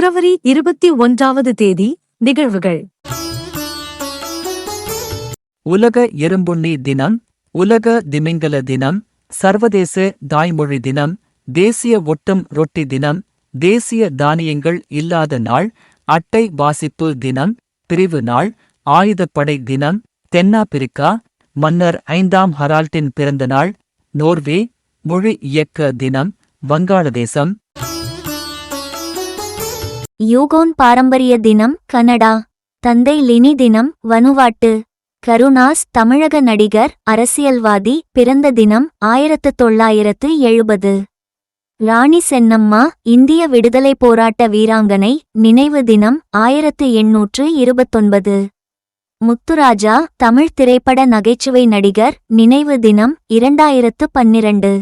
பிப்ரவரி 21 தேதி நிகழ்வுகள். உலக எறும்புண்ணி தினம், உலக திமிங்கல தினம், சர்வதேச தாய்மொழி தினம், தேசிய ஒட்டும் ரொட்டி தினம், தேசிய தானியங்கள் இல்லாத நாள், அட்டை வாசிப்பு தினம், பிரிவு நாள், ஆயுதப்படை தினம், தென்னாப்பிரிக்கா, மன்னர் 5ஆம் ஹரால்டின் பிறந்த நாள், நோர்வே, மொழி இயக்க தினம், வங்காளதேசம். யூகோன் பாரம்பரிய தினம், கனடா. தந்தை லினி தினம், வனுவாட்டு. கருணாஸ் தமிழக நடிகர், அரசியல்வாதி, பிறந்த தினம் 1970. ராணி சென்னம்மா இந்திய விடுதலை போராட்ட வீராங்கனை, நினைவு தினம் 1829. முத்துராஜா தமிழ் திரைப்பட நகைச்சுவை நடிகர், நினைவு தினம் 2012.